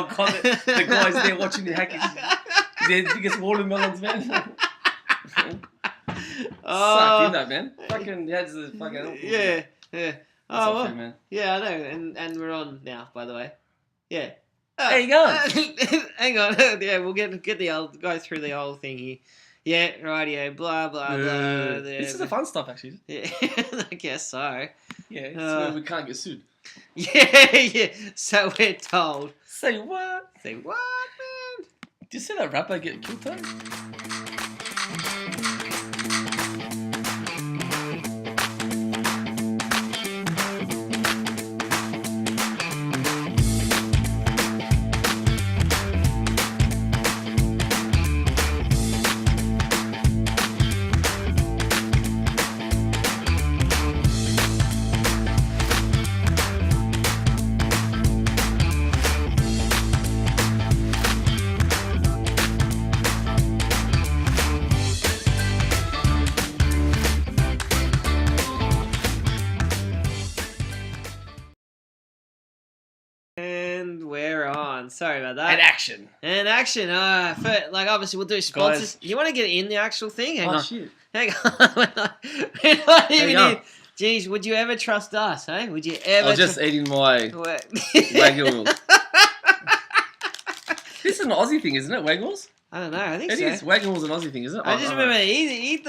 Oh god, the guys there watching the hackers. They're the biggest watermelons, man. Sucked in that, man. Fucking has the fucking. Yeah. Oh, well, man. yeah, I know, and we're on now, by the way. Yeah. How you going? Hang on. Yeah, we'll go through the whole thing here. Yeah, rightio, blah, blah, blah. This is the fun stuff, actually. Yeah, I guess so. Yeah, it's where we can't get sued. Yeah. So we're told. Say what? Say what, man? Did you see that rapper get killed, though? And we're on. Sorry about that. And action. And action. Obviously, we'll do sponsors. You want to get in the actual thing? Hang on. Shit. Hang on. We're not even on. in. Jeez, would you ever trust us, eh? Would you ever? I was just eating my Wagyu wheels. This is an Aussie thing, isn't it? Wagyu wheels? I don't know. I think It so. is. Wagyu wheels is an Aussie thing, isn't it? I just remember eat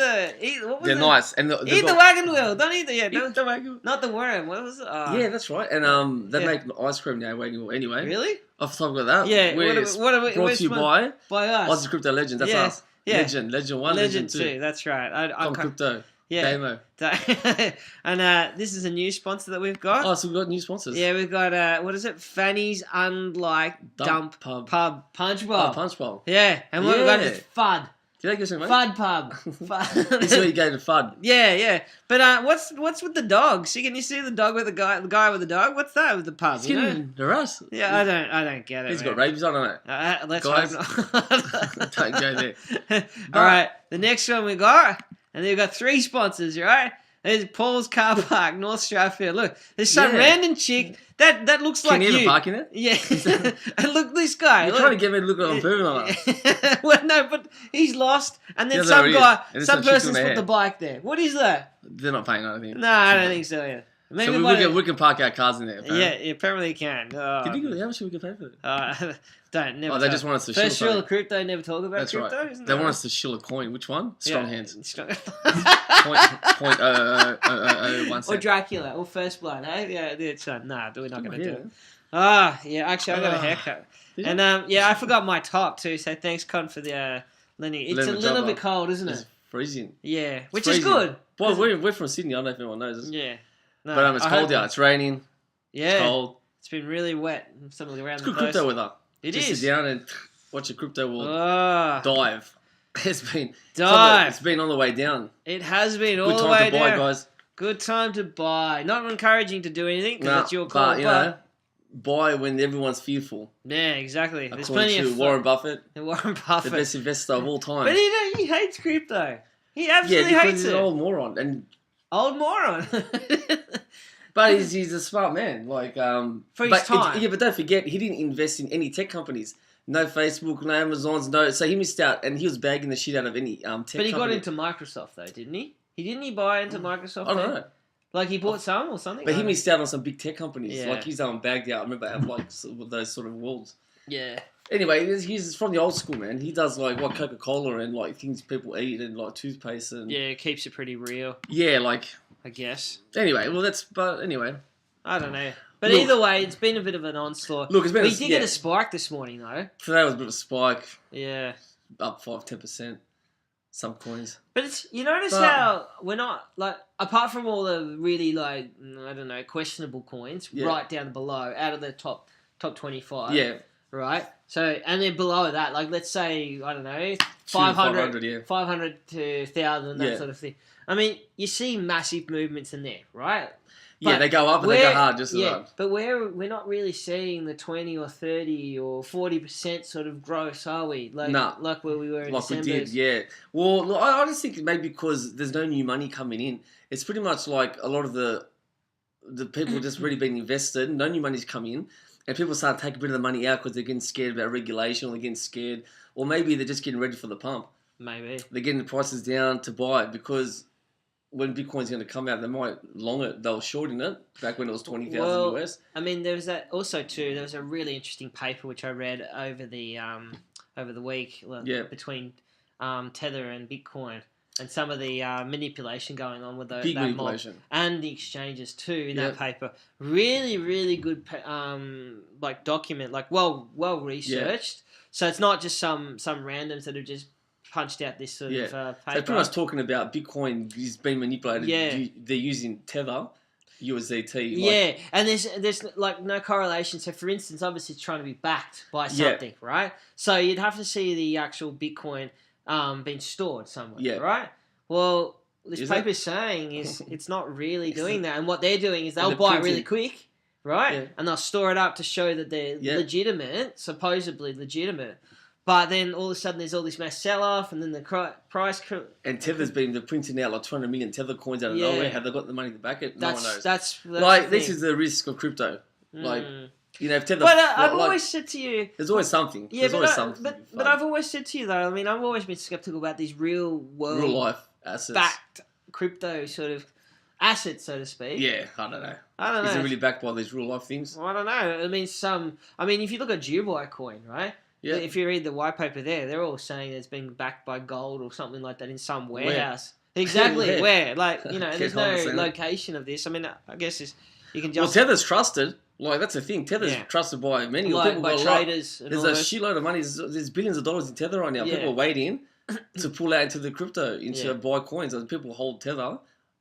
what was They're it? nice. And Eat the wagon wheel. Don't eat the Eat the Wagyu. not the worm. What was it? Yeah, that's right. And they make ice cream now, Wagyu wheel. Anyway. Really? Off the top of that. Yeah. What are we brought to you by us? Aussie Crypto Legends. That's Yeah. us. Yeah. Legend 1, Legend 2. That's right. Come Crypto. Yeah. Demo. And this is a new sponsor that we've got. Oh, so we've got new sponsors. Yeah, we've got what is it? Fanny's Unlike Dump Pub. Punch Bowl. Oh, Punch Bowl. Yeah, and what we've got is Fud. Did I get something, mate? Fud Pub. Fud. This is where you go to Fud. Yeah. But what's with the dog? See, can you see the dog with the guy with the dog? What's that with the pub? He's getting harassed. Yeah, I don't get it. He's got rabies, I don't know. Let's Guys, hope not. don't go there. All right, the next one we got, and we've got 3 sponsors, right? There's Paul's Car Park, North Stratfield. Look, there's some random chick that looks like you. Can you even park in it? Yeah. And look, this guy. You're trying to get me to look at him on that. Well, no, but he's lost, and then Yeah, some there he guy, is. some And there's some person's chicks on put the the bike there. What is that? They're not paying, I don't think. No, I don't think so. Yeah. Maybe So we can park our cars in there. Apparently. Yeah, apparently you can. Did you go, how much should we get paid for it? Don't never. Oh, they just want us to First shill rule something. of crypto: never talk about That's crypto. right. Isn't They that want right? us to shill a coin. Which one? Strong hands. Strong. Point 0.0001 Or cent. Dracula, or First Blood. Eh? Yeah, it's nah. We're not going to do Yeah. it. Yeah. Actually, I got a haircut, Did you? and I forgot my top too. So thanks, Con, for the lending. It's Lending a the little job bit up. cold, isn't it? It's freezing. Yeah, which freezing. is good. Well, we're from Sydney. I don't know if anyone knows this. Yeah. No, But it's I cold hope- out. It's raining. Yeah. It's cold. It's been really wet. Something around It's the good place. crypto weather. It Just is. sit down and watch a crypto world dive. It's been Dive. It's been on the way down. It has been all Good the time way to buy, down. guys. Good time to buy. Not encouraging to do anything because Nah, that's your call. but you know, buy when everyone's fearful. Yeah, exactly. There's According plenty to of Warren Buffett, Warren the Buffett. best investor of all time. But he hates crypto. He Yeah, absolutely because hates he's it. an old moron, and Old moron. but he's a smart man. Like For his but time. but don't forget, he didn't invest in any tech companies. No Facebook, no Amazons, no. So he missed out, and he was bagging the shit out of any tech. But he got company. into Microsoft though, didn't he? Didn't he buy into Microsoft? I don't then? know. Like he bought some or something. But I he don't missed out on some big tech companies. Yeah. Like he's bagged out. I remember I have like those sort of worlds. know. Yeah. Anyway, he's from the old school, man. He does like what Coca-Cola and like things people eat and like toothpaste and Yeah, it keeps it pretty real, like I guess. anyway. Well, anyway. I don't know. But Look. either way, it's been a bit of an onslaught. Look, it's been We did get a spike this morning though. Today was a bit of a spike, Yeah. up 5-10%. Some coins. But it's you notice But- how we're not like apart from all the really like I don't know questionable coins Yeah. right down below out of the top 25. Yeah, Right. So and then below that, like let's say I don't know 500, yeah. 500 to 1,000 that Yeah. sort of thing. I mean, you see massive movements in there, right? Yeah, But they go up and they go hard just as hard. but we're not really seeing the 20 or 30 or 40% sort of growth, are we? Like Nah. like where we were in Like we December. did, yeah. Well, look, I just think maybe because there's no new money coming in, it's pretty much like a lot of the people just already been invested, no new money's come in, and people start taking a bit of the money out because they're getting scared about regulation, or they're getting scared, or maybe they're just getting ready for the pump. Maybe They're getting the prices down to buy it because when Bitcoin's going to come out, they might long it. They were shorting it back when it was 20,000 US. I mean, there was that also too. There was a really interesting paper which I read over the week between Tether and Bitcoin, and some of the manipulation going on with that manipulation mob and the exchanges too in that paper. Really, really good like document, like well researched. So it's not just some randoms that have just punched out this sort of paper. So pretty much talking about Bitcoin is being manipulated. Yeah. They're using Tether, USDT. And there's like no correlation. So for instance, obviously it's trying to be backed by something, right? So you'd have to see the actual Bitcoin being stored somewhere, right? Well, this paper's saying it's not really doing that. And what they're doing is they'll buy it really quick, right? Yeah. And they'll store it up to show that they're legitimate, supposedly legitimate. But then all of a sudden there's all this mass sell-off, and then the price... And Tether's been printing out like 200 million Tether coins out of nowhere. Have they got the money to back it? No one knows. That's like, this is the risk of crypto. Like, you know, if Tether... But I've always said to you... There's always something. Yeah, but I've always said to you, though, I mean, I've always been skeptical about these real-world... Real-life assets. Backed crypto sort of assets, so to speak. Yeah, I don't know. Is it really backed by these real-life things? Well, I don't know. I mean, if you look at Dubai coin, right? Yeah. If you read the white paper there, they're all saying it's being backed by gold or something like that in some warehouse. Where? Exactly, where? Like, you know, there's no location of this. I mean, I guess you can just... Well, Tether's trusted. Like, that's the thing. Tether's trusted by many people. By traders. There's a shitload of money. There's billions of dollars in Tether right now. Yeah. People are waiting to pull out into the crypto, buy coins. And people hold Tether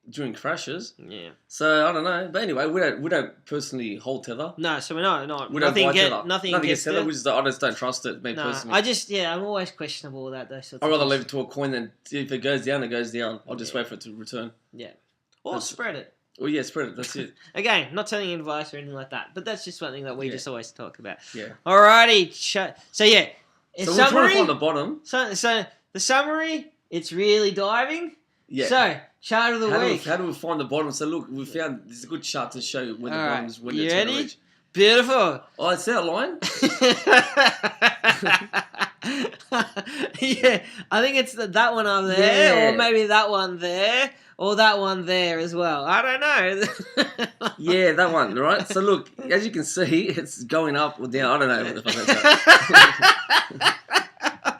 during crashes. Yeah. So I don't know, but anyway, we don't personally hold Tether. No, so we're not. We don't buy Tether. Nothing against Tether. I just don't trust it. Me personally. I'm always questionable about those sorts. I'd rather leave it to a coin than if it goes down, it goes down. I'll just wait for it to return. Yeah. Or spread it. Well, yeah, spread it. That's it. Again, not telling you advice or anything like that, but that's just something that we just always talk about. Yeah. Alrighty. So yeah. So we're trying to find the bottom. So the summary, it's really diving. Yeah. So, chart of the week. How do we find the bottom? So look, we found this is a good chart to show when the bottom is when it's ready? Reach. Beautiful. Oh, it's that line. Yeah, I think it's that one up there, or maybe that one there, or that one there as well. I don't know. Yeah, that one, right? So look, as you can see, it's going up or down. I don't know what the fuck that's at.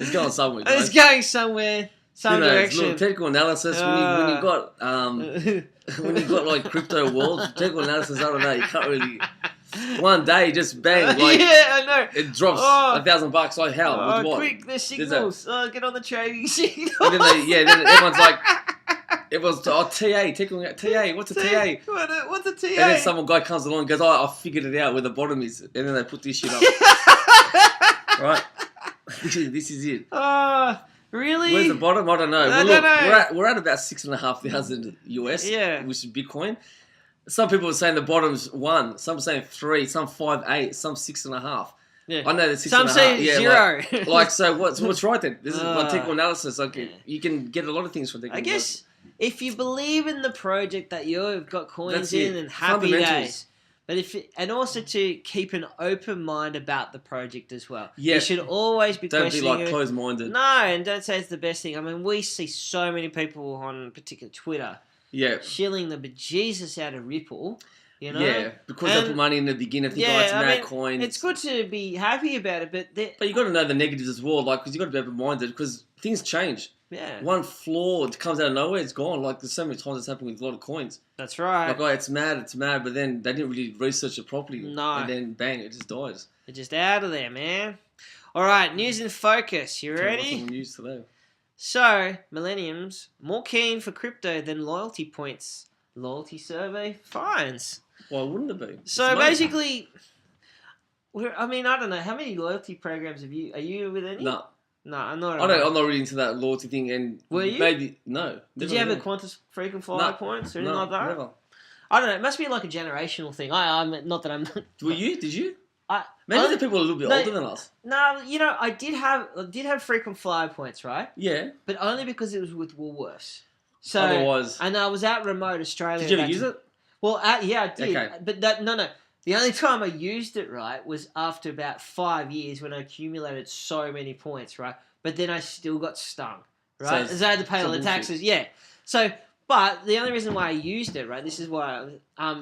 It's going somewhere, guys. It's going somewhere. Some direction. Look, technical analysis. When you got like crypto world, technical analysis. I don't know. You can't really. One day, just bang. Like, I know. It drops $1,000. Like how? With what? Quick, there's signals. Get on the trading signals. And then then everyone's like, TA. Technical TA. What's a TA? What's a TA? And then some guy comes along and goes, I figured it out where the bottom is, and then they put this shit up. Right. This is it. Really? Where's the bottom? I don't know. I don't know. We're at about 6,500 US. Yeah. Which is Bitcoin. Some people are saying the bottom's 1. Some are saying 3. Some 5.8. Some 6.5. Yeah. I know there's 6.5. Some say 0. So what's right then? This is technical analysis. You can get a lot of things from technical analysis. If you believe in the project that you've got coins in, and happy days. But and also to keep an open mind about the project as well. Yeah. You should always be questioning. Don't be like closed-minded. No, and don't say it's the best thing. I mean, we see so many people on particular Twitter shilling the bejesus out of Ripple. You know? Yeah, because they put money in the beginning. It's mad coins. It's good to be happy about it, but you got to know the negatives as well, like, because you got to be open-minded, because things change. Yeah. One flaw comes out of nowhere, it's gone. Like, there's so many times it's happened with a lot of coins. That's right. Like, it's mad, but then they didn't really research it properly. No. And then, bang, it just dies. It's just out of there, man. All right, news in focus. You ready? News today. So, millenniums, more keen for crypto than loyalty points. Loyalty survey finds. Why wouldn't it be? So, basically, I don't know. How many loyalty programs are you with any? No. No, I'm not. I'm not really into that loyalty thing. And were you? Maybe no. Did you have a Qantas frequent flyer points or anything like that? Never. I don't know. It must be like a generational thing. I'm not that I'm. Were you? Did you? Maybe the people are a little bit older than us. No, I did have frequent flyer points, right? Yeah. But only because it was with Woolworths. So otherwise, and I was out remote Australia. Did you ever use it? Well, yeah, I did. Okay. But the The only time I used it, right, was after about 5 years when I accumulated so many points, right? But then I still got stung, right? So I had to pay all the taxes. Yeah. So, but the only reason why I used it, right, this is why,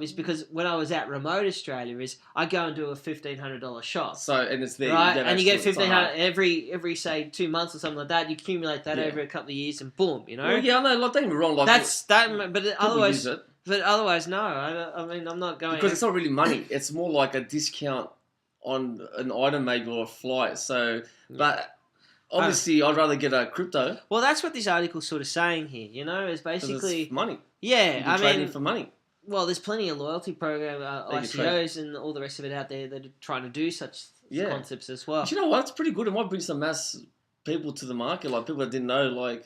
is because when I was at remote Australia, is I go and do a $1,500 shop. So, and it's there. Right? And you get $1,500 every, say, 2 months or something like that. You accumulate that over a couple of years and boom, you know? Well, yeah, I know, like, don't get me wrong. Like, but otherwise, no. I mean, I'm not going... Because it's not really money. It's more like a discount on an item maybe or a flight. So, but... Obviously, I'd rather get a crypto. Well, that's what this article's sort of saying here, you know, is basically... It's money. Yeah, I mean... trading for money. Well, there's plenty of loyalty program, ICOs and all the rest of it out there that are trying to do such concepts as well. But you know what? It's pretty good. It might bring some mass people to the market, like people that didn't know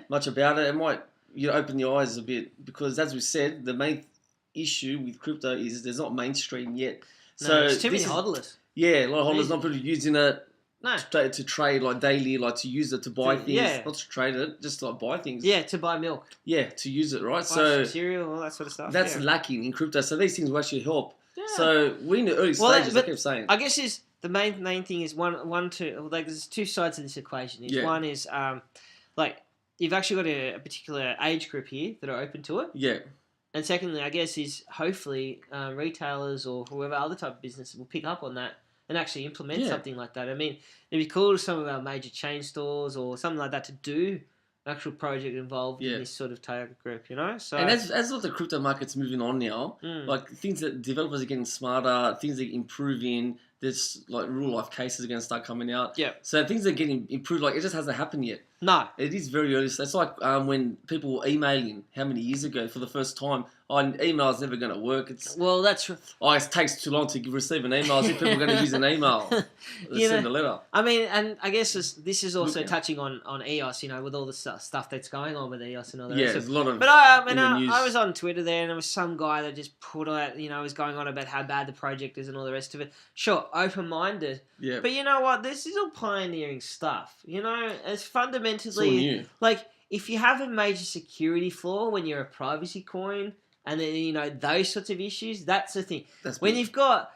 much about it. It might open your eyes a bit because, as we said, the main issue with crypto is there's not mainstream yet. No, there's too many hodlers. Yeah, a lot of hodlers not really using it. No. To trade like daily, like to use it to buy things, not to trade it, just to like buy things. Yeah, to buy milk. Yeah, to use it, right? Buy some cereal, all that sort of stuff. That's lacking in crypto. So these things will actually help. Yeah. So we're in the early stages. I kept saying. I guess the main thing is there's two sides of this equation. One is like you've actually got a particular age group here that are open to it. Yeah. And secondly, I guess is hopefully retailers or whoever other type of business will pick up on that. And actually implement something like that. I mean, it'd be cool to some of our major chain stores or something like that to do an actual project involved in this sort of target group, you know? So, and as the crypto market's moving on now, like things that developers are getting smarter, things are improving, there's like real life cases are going to start coming out. Yeah. So things are getting improved. Like it just hasn't happened yet. No. It is very early. So it's like when people were emailing how many years ago for the first time. Email is never going to work. It takes too long to receive an email. If people are going to use an email, send a letter. I mean, and I guess this is also touching on EOS, with all the stuff that's going on with EOS and all that. Yeah, there's a lot of. But I was on Twitter there, and there was some guy that just put out, was going on about how bad the project is and all the rest of it. Sure, open-minded. Yeah. But you know what? This is all pioneering stuff. It's fundamentally like if you have a major security flaw when you're a privacy coin. And then, those sorts of issues, that's the thing. When you've got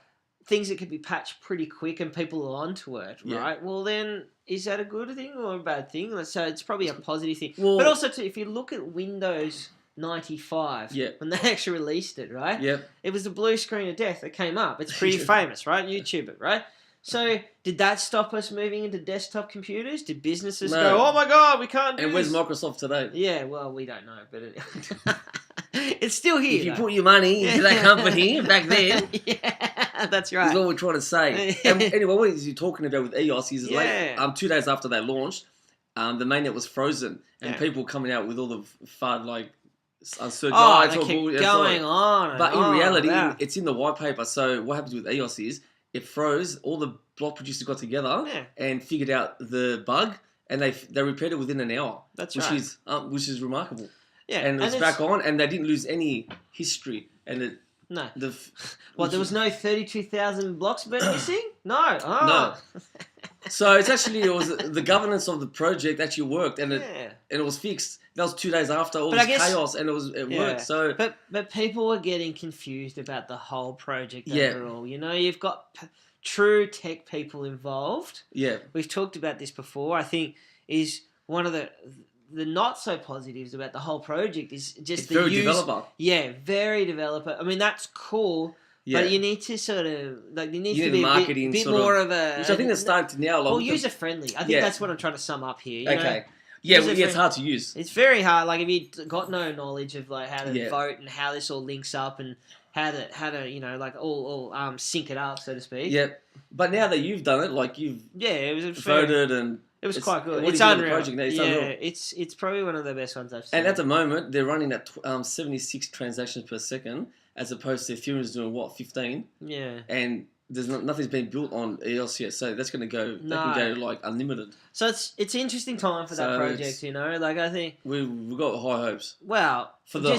things that can be patched pretty quick and people are onto it, right? Well, then, is that a good thing or a bad thing? So it's probably a positive thing. Well, but also, if you look at Windows 95, when they actually released it, right? Yep. It was the blue screen of death that came up. It's pretty famous, right? YouTube it, right? So, did that stop us moving into desktop computers? Did businesses go, oh my God, we can't do this? And where's Microsoft today? Yeah, well, we don't know, but it's still here. If you put your money into that company back then, that's right. That's what we're trying to say. And anyway, what you're talking about with EOS is 2 days after they launched, the mainnet was frozen, and people coming out with all the FUD like going on. But in reality, it's in the white paper. So what happens with EOS is it froze. All the block producers got together and figured out the bug, and they repaired it within an hour. That's which is remarkable. Yeah, and it's back on, and they didn't lose any history. And there was no 32,000 blocks missing? No. Oh. No. So it was the governance of the project actually worked, and it was fixed. That was 2 days after all this chaos, and it worked. So, but people were getting confused about the whole project overall. You've got true tech people involved. Yeah, we've talked about this before. I think is one of the not so positives about the whole project is just very developer. Yeah, very developer. I mean, that's cool. Yeah. But you need to sort of there needs to be marketing a bit more of a. Which I think it's starting to now. User friendly. I think that's what I'm trying to sum up here. Okay. It's hard to use. It's very hard. Like if you got no knowledge of like how to vote and how this all links up and how to like all sync it up, so to speak. Yeah. But now that you've done it, like you've it was voted and. It was quite good. It's unreal. It's probably one of the best ones I've seen. And at the moment, they're running at 76 transactions per second, as opposed to Ethereum is doing 15? Yeah. And nothing's been built on EOS yet, so that's going to go. No. That can go like unlimited. So it's an interesting time for that project, Like I think we've got high hopes. Well, for the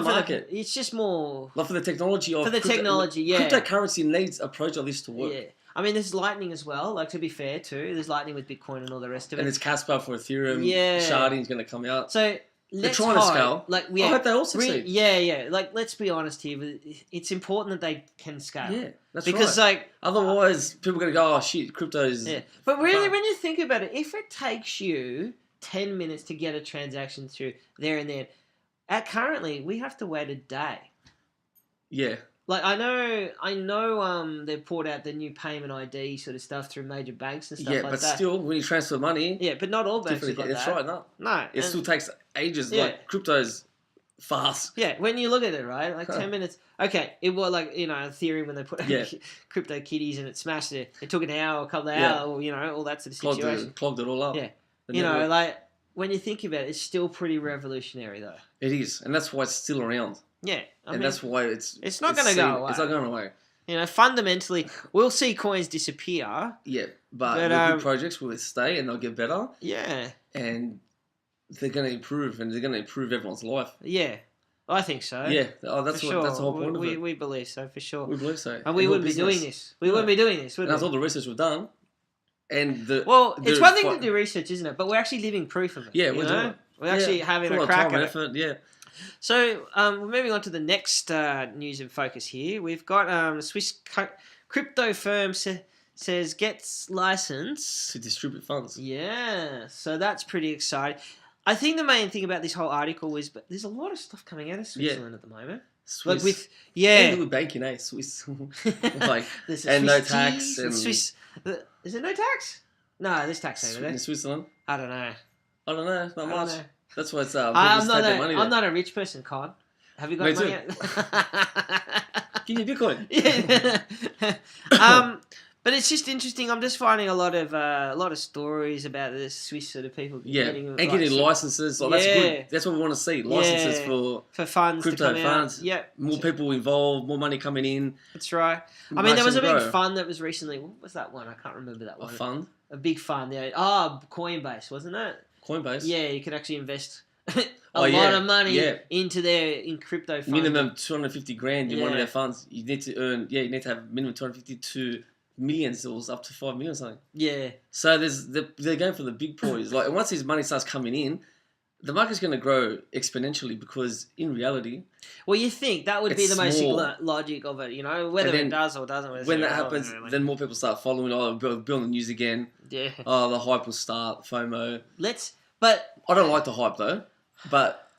market. It's just more like for the technology of technology. Cryptocurrency needs a project like this to work. Yeah. I mean, there's Lightning as well. Like, to be fair, too. There's Lightning with Bitcoin and all the rest of it. And there's Casper for Ethereum. Yeah. Sharding's going to come out. So, They're trying to scale. Like, I hope they all succeed. Yeah. Like, let's be honest here. It's important that they can scale. Yeah, that's because, right. like... Otherwise, people are going to go, oh, shit, crypto's... Yeah. But really, when you think about it, if it takes you 10 minutes to get a transaction through there and then, currently, we have to wait a day. Yeah. Like, I know they've poured out the new payment ID sort of stuff through major banks and stuff like that. Yeah, but still, when you transfer money... Yeah, but not all banks have got that. That's right, no. It still takes ages. Yeah. Like, crypto's fast. Yeah, when you look at it, right? Like, 10 minutes... Okay, it was like, Ethereum when they put crypto kitties and it smashed it. It took an hour, a couple of hours, or, all that sort of situation. Clogged it all up. Yeah. Like, when you think about it, it's still pretty revolutionary, though. It is, and that's why it's still around. Yeah. I mean, that's why it's not going to go away. It's not going away. Fundamentally, we'll see coins disappear. Yeah, but the good projects will stay and they'll get better. Yeah. And they're going to improve, and they're going to improve everyone's life. Yeah. I think so. Yeah. That's the whole point of it. We believe so, for sure. We believe so. And we wouldn't be doing this. We wouldn't be doing this, would we? That's all the research we've done. And it's one thing to do research, isn't it? But we're actually living proof of it. Yeah, we're doing it. We're actually having a crack at it. Effort, yeah. So, we're moving on to the next news and focus here. We've got a Swiss crypto firm says gets license to distribute funds. Yeah, so that's pretty exciting. I think the main thing about this whole article is, but there's a lot of stuff coming out of Switzerland at the moment. Swiss. Like with banking, Swiss. Like and no tax and Swiss. Is there no tax? No, there's tax over there. In Switzerland? I don't know. Not much. That's why it's I'm not a rich person, Con. Have you got money? Give me Bitcoin. Yeah. But it's just interesting. I'm just finding a lot of stories about the Swiss sort of people getting licenses. Like, that's good. That's what we want to see. Licenses for funds, crypto to come funds. Out. Yeah, more people involved, more money coming in. That's right. I mean, there was a big fund that was recently. What was that one? I can't remember that one. A fund. A big fund. Yeah. Oh, Coinbase, wasn't it? Coinbase. Yeah, you could actually invest a lot of money in crypto funds. Minimum 250 grand in one of their funds. You need to earn. Yeah, you need to have minimum 250 to millions, or up to 5 million or something. Yeah. So they're going for the big boys. Like, once this money starts coming in, the market's going to grow exponentially, because in reality, well, you think that would be the most logic of it, whether it does or doesn't. When that happens, then more people start following. Build the news again. Yeah. Oh, the hype will start. FOMO. But I don't like the hype though. But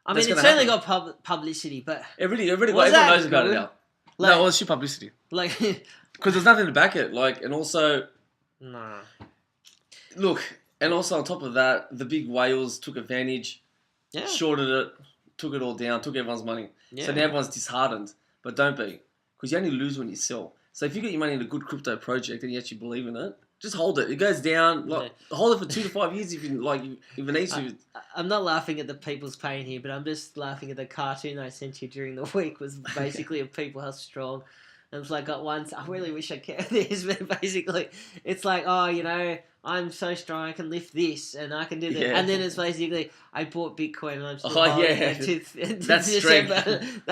I mean, it's certainly got publicity. But everybody everyone knows about it now. Like, no, it's just publicity. Like, because there's nothing to back it. Like, and also, no. Look, and also on top of that, the big whales took advantage, shorted it, took it all down, took everyone's money. Yeah. So now everyone's disheartened. But don't be, because you only lose when you sell. So if you get your money in a good crypto project and you actually believe in it, just hold it. It goes down. Hold it for 2 to 5 years if you like. If it needs to. I'm not laughing at the people's pain here, but I'm just laughing at the cartoon I sent you during the week. Was basically of people how strong. And it's like got one. I really wish I could this, but basically, it's like, I'm so strong, I can lift this, and I can do that. Yeah. And then it's basically, I bought Bitcoin, and I'm still that's strength.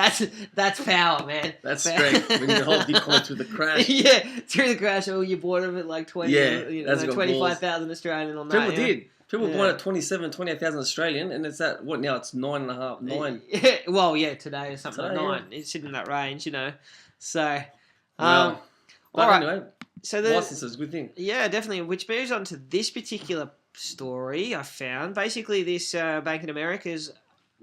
That's power, man. That's strength. When you hold Bitcoin through the crash. Yeah, through the crash. Oh, you bought them at like 25,000 Australian on that. People did. People bought it 28,000 Australian, and it's at what now? It's 9.5, 9. Yeah, well, today or something like 9. It's in that range, So, but anyway, so licenses, good thing. Yeah, definitely. Which moves on to this particular story I found. Basically, this bank in America is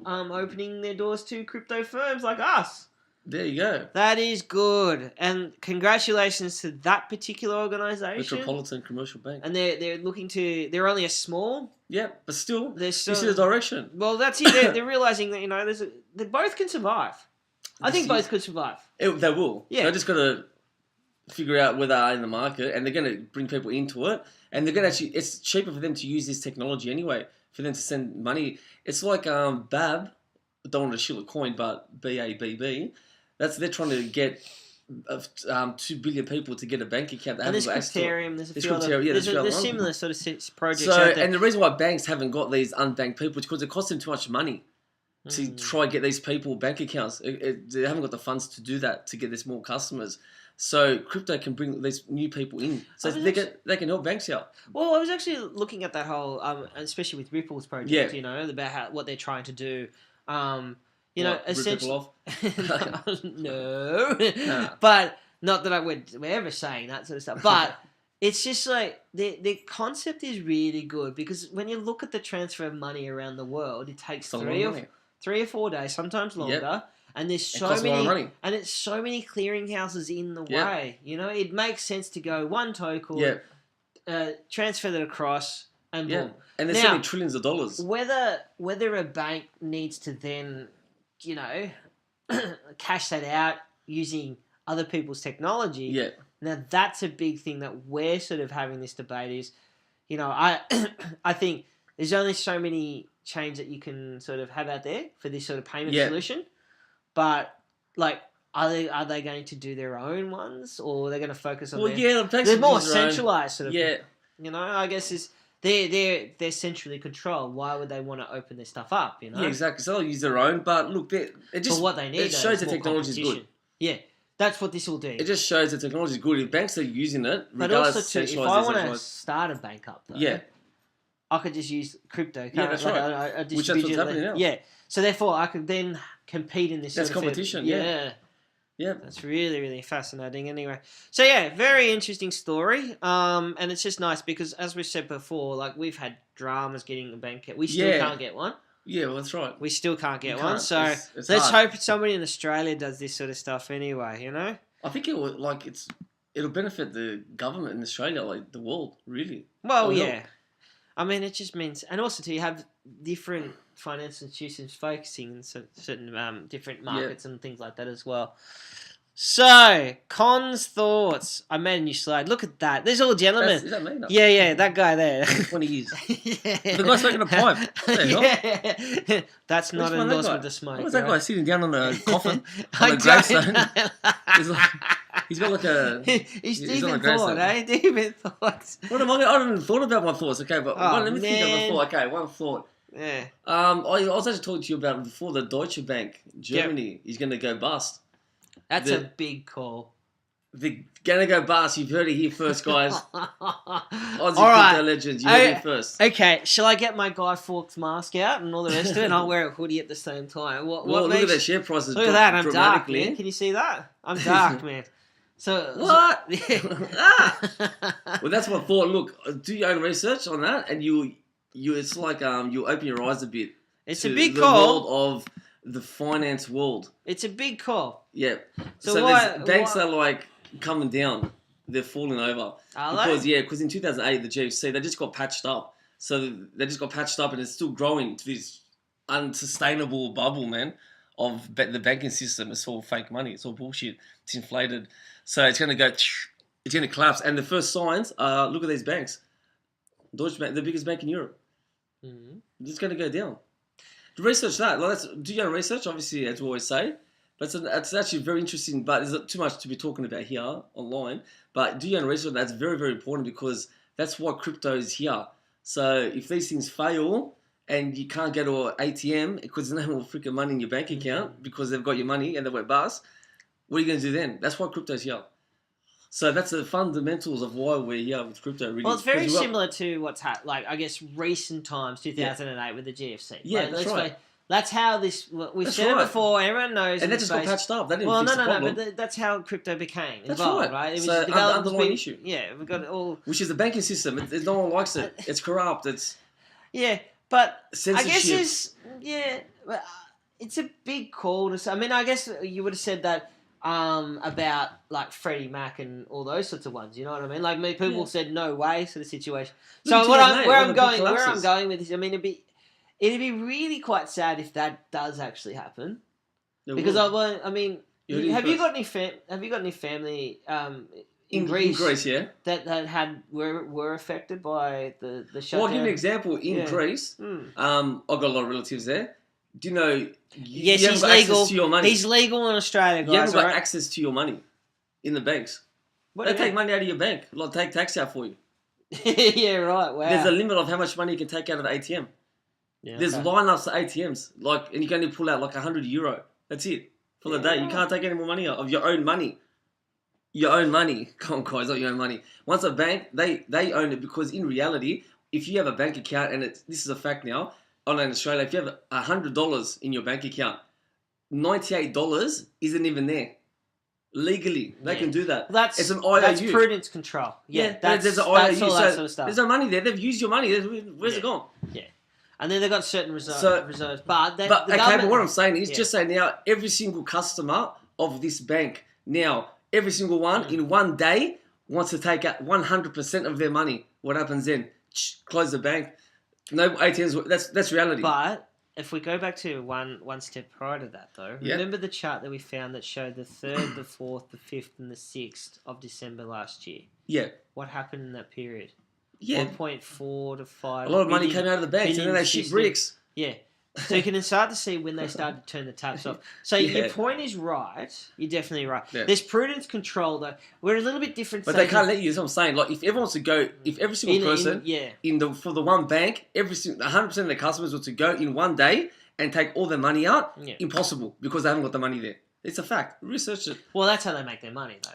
opening their doors to crypto firms like us. There you go. That is good, and congratulations to that particular organisation, Metropolitan Commercial Bank. And they're looking to. They're only a small. Yeah, but still, you see the direction. Well, that's it. They're realising that they both can survive. I think both could survive. They will. Yeah. They just got to figure out where they are in the market, and they're going to bring people into it, and they're going to it's cheaper for them to use this technology anyway, for them to send money. It's like BAB, I don't want to shill a coin, but BABB, they're trying to get 2 billion people to get a bank account. And there's Crypterium, there's a few other, there's similar sort of projects out there. And the reason why banks haven't got these unbanked people is because it costs them too much money to try and get these people bank accounts. They haven't got the funds to do that, to get this more customers. So crypto can bring these new people in. So they can help banks out. Well, I was actually looking at that whole, especially with Ripple's project, about what they're trying to do. Essentially, no. But not that we're ever saying that sort of stuff. But it's just like the concept is really good because when you look at the transfer of money around the world, it takes 3 or 4 days, sometimes longer. Yep. And there's so many, and it's so many clearinghouses in the way. It makes sense to go one token, transfer that across, and boom. And there's so many trillions of dollars. Whether a bank needs to then, cash that out using other people's technology. Yeah. Now that's a big thing that we're sort of having this debate is, I think there's only so many chains that you can sort of have out there for this sort of payment solution. But are they going to do their own ones, or are they going to focus on? They're more centralized sort of. Yeah. I guess they're centrally controlled. Why would they want to open their stuff up? Yeah, exactly. So they'll use their own, but look, what they need. It shows the technology is good. Yeah, that's what this will do. It just shows the technology is good. If banks are using it, but also too, if I want to start a bank up, though, I could just use crypto. Yeah, that's right. Which that's what's happening now. Yeah. So therefore, I could then compete in this. That's competition. Yeah. That's really, really fascinating. Anyway, so very interesting story. And it's just nice because, as we said before, we've had dramas getting a bank. We still can't get one. Yeah, well, that's right. We still can't get one. So let's hope somebody in Australia does this sort of stuff anyway. I think it will it'll benefit the government in Australia, the world, really. Well, I mean, it just means, and also you have different financial institutions focusing on certain different markets and things like that as well. So, Con's thoughts. I made a new slide. Look at that. There's all gentlemen. Is that me? No. Yeah, that guy there. 20 years. The guy's smoking a pipe. That's not an endorsement to smoke. What's that guy sitting down on a coffin on a gravestone? He's got He's deep in thought, eh? Deep in thoughts. I haven't even thought about my thoughts, okay? But let me think of a thought. Okay, one thought. Yeah. I was actually talking to you about it before. The Deutsche Bank, Germany, is going to go bust. That's a big call. They're going to go bust. You've heard it here first, guys. Aussie crypto legends. You heard it first. Okay, shall I get my Guy Fawkes mask out and all the rest of it, and I'll wear a hoodie at the same time? What look at that share prices. Look at that. I'm dark, man. Can you see that? I'm dark, man. So what? Well, that's my thought. Look, do your own research on that, and it's like you open your eyes a bit. It's a big call. The world of the finance world. It's a big call. Yeah. So banks are coming down. They're falling over. Because in 2008 the GFC they just got patched up. So they just got patched up, and it's still growing to this unsustainable bubble, man, of the banking system. It's all fake money. It's all bullshit. It's inflated. So it's going to it's going to collapse. And the first signs are, look at these banks. Deutsche Bank, the biggest bank in Europe. Mm-hmm. It's going to go down. Research that. Do your own research, obviously, as we always say. But it's actually very interesting. But there's too much to be talking about here online. But do your own research. That's very, very important because that's why crypto is here. So if these things fail and you can't get an ATM because there's no more freaking money in your bank account because they've got your money and they went bust, what are you going to do then? That's why crypto's here. So that's the fundamentals of why we're here with crypto. Really. Well, it's very similar to what's happened, I guess, recent times, 2008 with the GFC. Yeah, that's right. That's how this. We've said it before. Everyone knows. And that just got patched up. That didn't fix the problem. But that's how crypto became involved, that's right? It was so developed underlying issue. Yeah, we've got it all. Which is the banking system. No one likes it. It's corrupt. It's. Yeah, but censorship. I guess it's a big call to say. I mean, I guess you would have said that. About Freddie Mac and all those sorts of ones, you know what I mean? People said no way sort of situation. So where I'm going with this, I mean, it'd be really quite sad if that does actually happen. Because have you got any family in Greece? In Greece, yeah. That were affected by the shutdown. Well, I'll give you an example. In Greece, I've got a lot of relatives there. Do you know? Yes, he's legal. To your money. He's legal in Australia, guys. You haven't got access to your money in the banks. They take money out of your bank. Take tax out for you. Yeah, right. Wow. There's a limit of how much money you can take out of the ATM. Yeah, there's lineups at ATMs, and you can only pull out €100. That's it for the day. You can't take any more money out of your own money. your own money. Come on, guys, not your own money. Once a bank, they own it because in reality, if you have a bank account, and this is a fact now, online Australia, if you have $100 in your bank account, $98 isn't even there. Legally, they can do that. It's an IOU. That's prudence control. Yeah, there's an IOU. That's all that sort of stuff. There's no money there. They've used your money. Where's it gone? Yeah. And then they've got certain reserves. But what I'm saying is, just say now, every single customer of this bank, now, every single one, in one day, wants to take out 100% of their money. What happens then? Close the bank. No ATMs. That's reality. But if we go back to one step prior to that, though, remember the chart that we found that showed the 3rd, the 4th, the 5th, and the 6th of December last year? Yeah. What happened in that period? Yeah. 1.4 to 5. A lot of money came out of the banks, and then they ship bricks. Yeah. So you can start to see when they started to turn the taps off. So your point is right. You're definitely right. Yeah. There's prudence control, though. We're a little bit different. But they can't let you. That's what I'm saying. Like, if everyone wants to go, if every single person for the one bank, 100% of the customers were to go in one day and take all their money out, impossible, because they haven't got the money there. It's a fact. Research it. Well, that's how they make their money, though.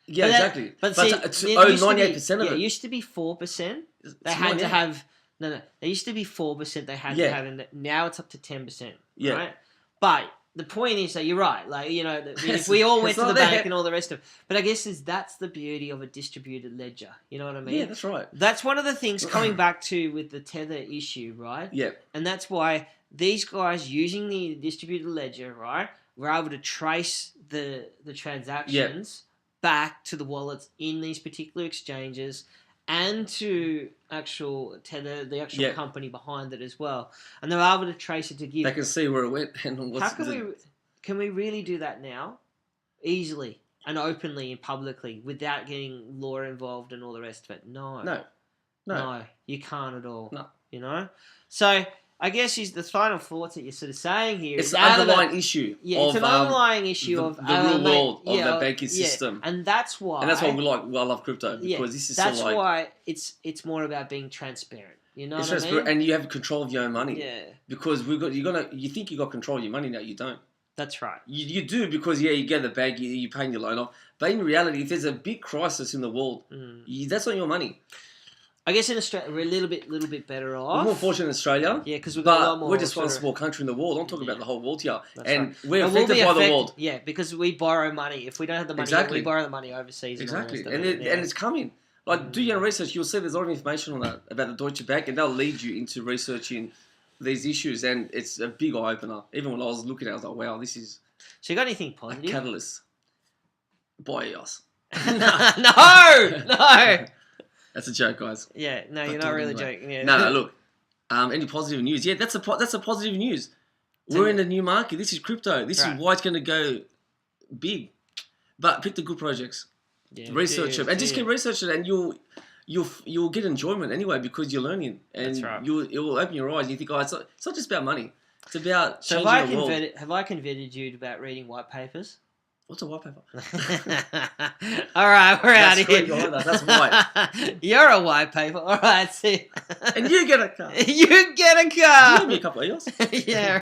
Yeah, exactly. But see, 98% of it. It used to be 4%. They had to have... No. There used to be 4% they had to have in that. Now it's up to 10%. Yeah. Right? But the point is that you're right. Like, you know, if we all went to the bank and all the rest of it. But I guess that's the beauty of a distributed ledger. You know what I mean? Yeah, that's right. That's one of the things coming back to with the tether issue, right? Yeah. And that's why these guys using the distributed ledger, right, were able to trace the transactions back to the wallets in these particular exchanges and to actual tether, the actual company behind it as well, and they're able to trace it to give. They can see where it went and what's. How can we really do that now, easily and openly and publicly without getting law involved and all the rest of it? No, you can't at all. No, you know. So I guess is the final thoughts that you're sort of saying here. It's an underlying issue. Yeah, it's an underlying issue of the real world of the banking system, and that's why. And that's why I love crypto, because this is that's why it's more about being transparent. You know what I mean? And you have control of your own money. Yeah. Because you think you got control of your money now, you don't. That's right. You do, because you get the bank, you're paying your loan off, but in reality, if there's a big crisis in the world, that's not your money. I guess in Australia we're a little bit better off. We're more fortunate in Australia. Yeah, because we've got a lot more. We're just one small country in the world. I'm talking about the whole world here, and we're affected by the world. Yeah, because we borrow money. If we don't have the money, we borrow the money overseas. Exactly, and it's coming. Like, do your own research. You'll see there's a lot of information on that about the Deutsche Bank, and they'll lead you into researching these issues, and it's a big eye opener. Even when I was looking at it, I was like, wow, this is. So you got anything positive? A catalyst. Buy us. No. That's a joke, guys. Yeah, no, you're not really joking. Yeah. No, look. Any positive news? Yeah, that's a positive news. We're in a new market. This is crypto. This is why it's going to go big. But pick the good projects. Yeah, research them, and just keep researching, and you'll get enjoyment anyway, because you're learning, and it will open your eyes. And you think, it's not just about money. It's about changing the world. Have I converted you about reading white papers? What's a white paper? All right, we're out of here. That's white. You're a white paper. All right, see. And you get a car. You get a car. You give me a couple of yours. Yeah.